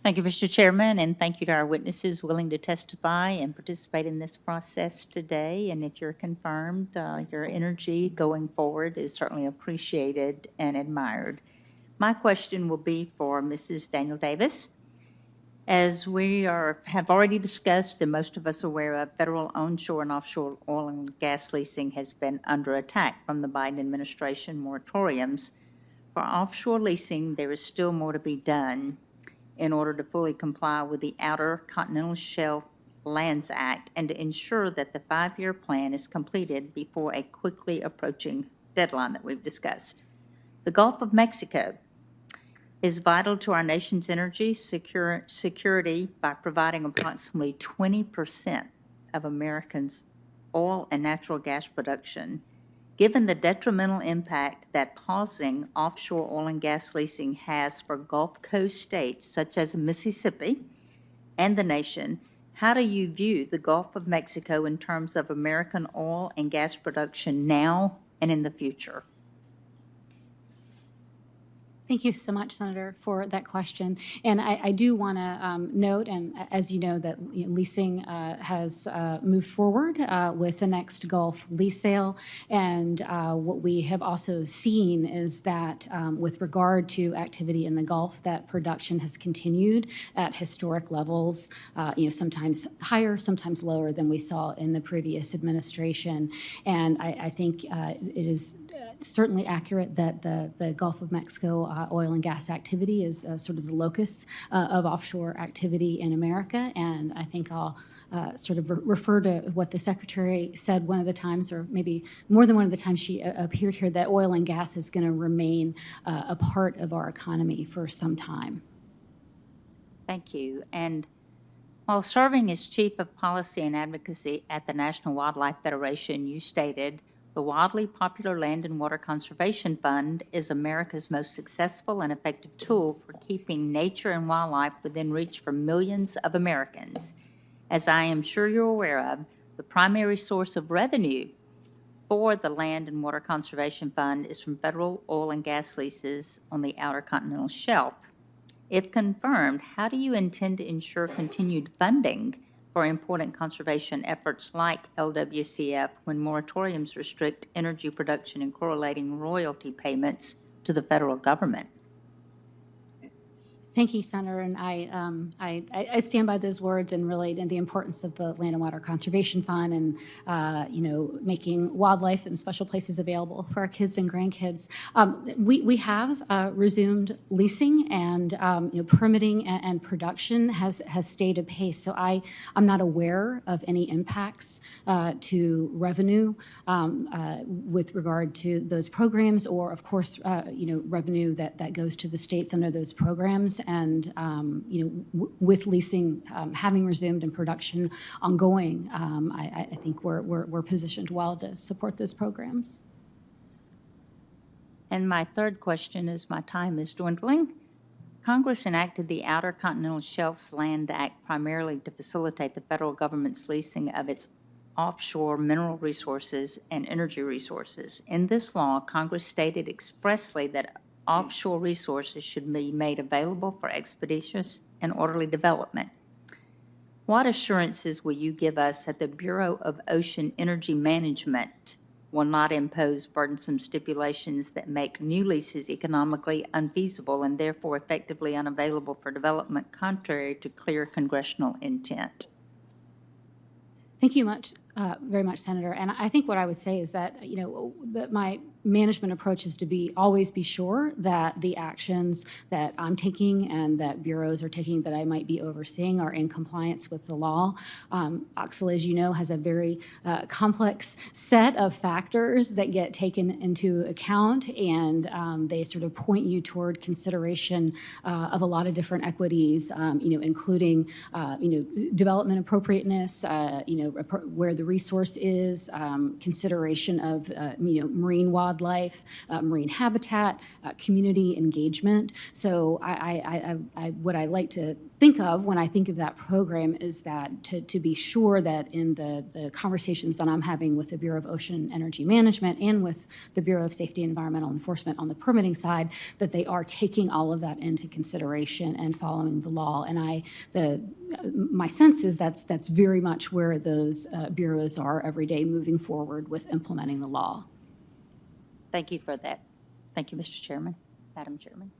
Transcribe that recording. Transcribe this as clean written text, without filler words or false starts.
Thank you, Mr. Chairman, and thank you to our witnesses willing to testify and participate in this process today. And if you're confirmed, your energy going forward is certainly appreciated and admired. My question will be for Mrs. Daniel Davis. As have already discussed, and most of us are aware of, federal onshore and offshore oil and gas leasing has been under attack from the Biden administration moratoriums. For offshore leasing, there is still more to be done in order to fully comply with the Outer Continental Shelf Lands Act and to ensure that the 5-year plan is completed before a quickly approaching deadline that we've discussed. The Gulf of Mexico is vital to our nation's energy security by providing approximately 20% of Americans' oil and natural gas production. Given the detrimental impact that pausing offshore oil and gas leasing has for Gulf Coast states such as Mississippi and the nation, how do you view the Gulf of Mexico in terms of American oil and gas production now and in the future? Thank you so much, Senator, for that question. And I do want to note, and as you know, that leasing has moved forward with the next Gulf lease sale. And what we have also seen is that with regard to activity in the Gulf, that production has continued at historic levels, sometimes higher, sometimes lower than we saw in the previous administration. And I think it is certainly accurate that the Gulf of Mexico oil and gas activity is sort of the locus of offshore activity in America. And I think I'll sort of refer to what the Secretary said one of the times, or maybe more than one of the times she appeared here, that oil and gas is going to remain a part of our economy for some time. Thank you. And while serving as Chief of Policy and Advocacy at the National Wildlife Federation, you stated, the wildly popular Land and Water Conservation Fund is America's most successful and effective tool for keeping nature and wildlife within reach for millions of Americans. As I am sure you're aware of, the primary source of revenue for the Land and Water Conservation Fund is from federal oil and gas leases on the Outer Continental Shelf. If confirmed, how do you intend to ensure continued funding for important conservation efforts like LWCF when moratoriums restrict energy production and correlating royalty payments to the federal government? Thank you, Senator, and I stand by those words and really the importance of the Land and Water Conservation Fund and making wildlife and special places available for our kids and grandkids. We have resumed leasing and permitting and production has stayed apace. So I'm not aware of any impacts to revenue with regard to those programs, or of course revenue that goes to the states under those programs. And with leasing having resumed and production ongoing, I think we're positioned well to support those programs. And my third question, as my time is dwindling, Congress enacted the Outer Continental Shelf Land Act primarily to facilitate the federal government's leasing of its offshore mineral resources and energy resources. In this law, Congress stated expressly that offshore resources should be made available for expeditious and orderly development. What assurances will you give us that the Bureau of Ocean Energy Management will not impose burdensome stipulations that make new leases economically unfeasible and therefore effectively unavailable for development, contrary to clear congressional intent? Thank you very much, Senator. And I think what I would say is that, that my management approach is to always be sure that the actions that I'm taking and that bureaus are taking that I might be overseeing are in compliance with the law. OXLA, as you know, has a very complex set of factors that get taken into account, and they sort of point you toward consideration of a lot of different equities, including, development appropriateness, where the resource is, consideration of, marine water, wildlife, marine habitat, community engagement. So what I like to think of when I think of that program is that to be sure that in the conversations that I'm having with the Bureau of Ocean and Energy Management and with the Bureau of Safety and Environmental Enforcement on the permitting side, that they are taking all of that into consideration and following the law. And my sense is that's very much where those bureaus are every day, moving forward with implementing the law. Thank you for that. Thank you, Mr. Chairman, Madam Chairman.